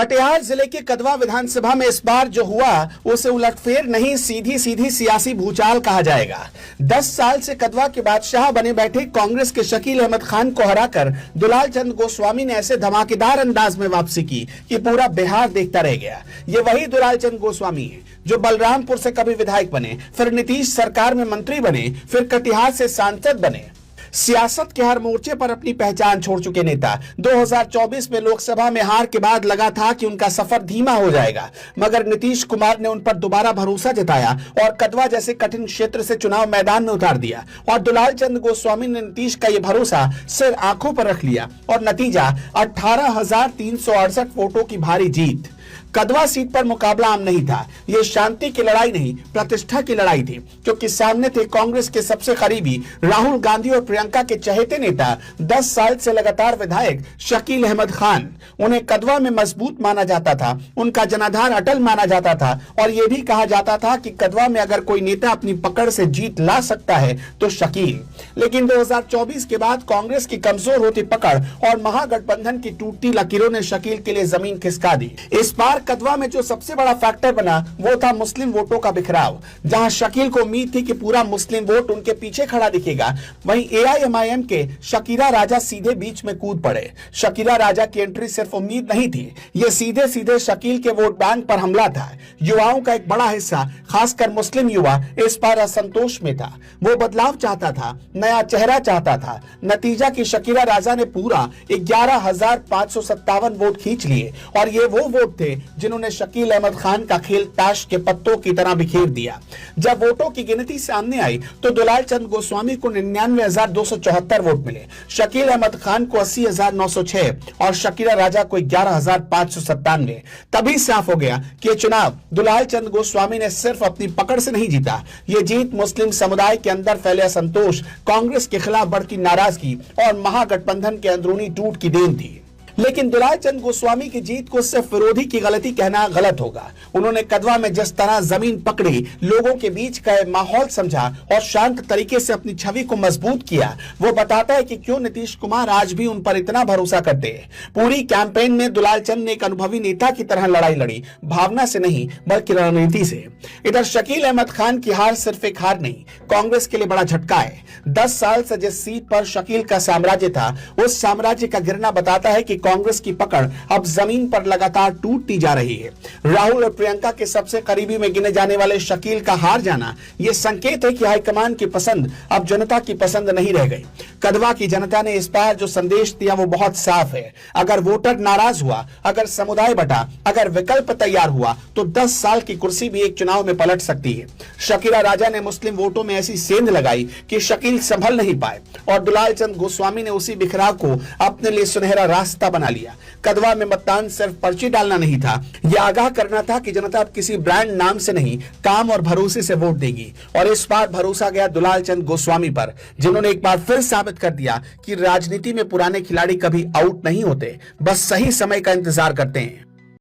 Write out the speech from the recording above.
कटिहार जिले के कदवा विधानसभा में इस बार जो हुआ उसे उलटफेर नहीं, सीधी सीधी सियासी भूचाल कहा जाएगा। 10 साल से कदवा के बादशाह बने बैठे कांग्रेस के शकील अहमद खान को हराकर दुलाल चंद गोस्वामी ने ऐसे धमाकेदार अंदाज में वापसी की कि पूरा बिहार देखता रह गया। ये वही दुलाल चंद गोस्वामी है जो बलरामपुर से कभी विधायक बने, फिर नीतीश सरकार में मंत्री बने, फिर कटिहार से सांसद बने। सियासत के हर मोर्चे पर अपनी पहचान छोड़ चुके नेता 2024 में लोकसभा में हार के बाद लगा था कि उनका सफर धीमा हो जाएगा, मगर नीतीश कुमार ने उन पर दोबारा भरोसा जताया और कदवा जैसे कठिन क्षेत्र से चुनाव मैदान में उतार दिया और दुलाल चंद गोस्वामी ने नीतीश का यह भरोसा सिर आंखों पर रख लिया और नतीजा 18,368 वोटों की भारी जीत। कदवा सीट पर मुकाबला आम नहीं था, यह शांति की लड़ाई नहीं, प्रतिष्ठा की लड़ाई थी, क्योंकि सामने थे कांग्रेस के सबसे करीबी राहुल गांधी और प्रियंका के चहेते नेता 10 साल से लगातार विधायक शकील अहमद खान। उन्हें कदवा में मजबूत माना जाता था, उनका जनाधार अटल माना जाता था और यह भी कहा जाता था कि कदवा में अगर कोई नेता अपनी पकड़ से जीत ला सकता है तो शकील। लेकिन 2024 के बाद कांग्रेस की कमजोर होती पकड़ और महागठबंधन की टूटती लकीरों ने शकील के लिए जमीन खिसका दी। इस बार कदवा में जो सबसे बड़ा फैक्टर बना वो था मुस्लिम वोटों का बिखराव। जहां शकील को उम्मीद थी कि पूरा मुस्लिम वोट उनके पीछे खड़ा दिखेगा, वहीं एआईएमआईएम के शकीला राजा सीधे बीच में कूद पड़े। शकीला राजा की एंट्री सिर्फ उम्मीद नहीं थी, ये सीधे सीधे शकील के वोट बैंक पर हमला था। युवाओं का एक बड़ा हिस्सा, खासकर मुस्लिम युवा, इस बार असंतोष में था। वो बदलाव चाहता था, नया चेहरा चाहता था। नतीजा कि शकीला राजा ने पूरा 11,557 वोट खींच लिए और ये वो वोट थे जिन्होंने शकील अहमद खान का खेल ताश के पत्तों की तरह बिखेर दिया। जब वोटों की गिनती सामने आई तो दुलाल चंद गोस्वामी को 99,274 वोट मिले, शकील अहमद खान को 80,906 और शकीला राजा को 11,597। तभी साफ हो गया कि यह चुनाव दुलाल चंद गोस्वामी ने सिर्फ अपनी पकड़ से नहीं जीता, ये जीत मुस्लिम समुदाय के अंदर फैले असंतोष, कांग्रेस के खिलाफ बढ़ती नाराजगी और महागठबंधन के अंदरूनी टूट की देन थी। लेकिन दुलाल चंद गोस्वामी की जीत को सिर्फ विरोधी की गलती कहना गलत होगा। उन्होंने कदवा में जिस तरह जमीन पकड़ी, लोगों के बीच का माहौल समझा और शांत तरीके से अपनी छवि को मजबूत किया, वो बताता है कि क्यों नीतीश कुमार आज भी उन पर इतना भरोसा करते हैं। पूरी कैंपेन में दुलाल चंद ने एक अनुभवी नेता की तरह लड़ाई लड़ी, भावना से नहीं बल्कि रणनीति से। इधर शकील अहमद खान की हार सिर्फ एक हार नहीं, कांग्रेस के लिए बड़ा झटका है। 10 साल से जिस सीट पर शकील का साम्राज्य था, उस साम्राज्य का गिरना बताता है कि कांग्रेस की पकड़ अब जमीन पर लगातार टूटती जा रही है। राहुल और प्रियंका के सबसे करीबी में गिने जाने वाले शकील का हार जाना यह संकेत है कि हाईकमान की पसंद अब जनता की पसंद नहीं रह गई। कदवा की जनता ने इस बार जो संदेश दिया वो बहुत साफ है। अगर वोटर नाराज हुआ, अगर समुदाय बटा, अगर विकल्प तैयार हुआ तो 10 साल की कुर्सी भी एक चुनाव में पलट सकती है। शकीला राजा ने मुस्लिम वोटों में ऐसी सेंध लगाई कि शकील संभल नहीं पाए और दुलाल चंद गोस्वामी ने उसी बिखराव को अपने लिए सुनहरा रास्ता बना लिया। कदवा में मतदान सिर्फ पर्ची डालना नहीं था, यह आगाह करना था कि जनता अब किसी ब्रांड नाम से नहीं, काम और भरोसे से वोट देगी। और इस बार भरोसा गया दुलाल चंद गोस्वामी पर, जिन्होंने एक बार फिर साबित कर दिया कि राजनीति में पुराने खिलाड़ी कभी आउट नहीं होते, बस सही समय का इंतजार करते हैं।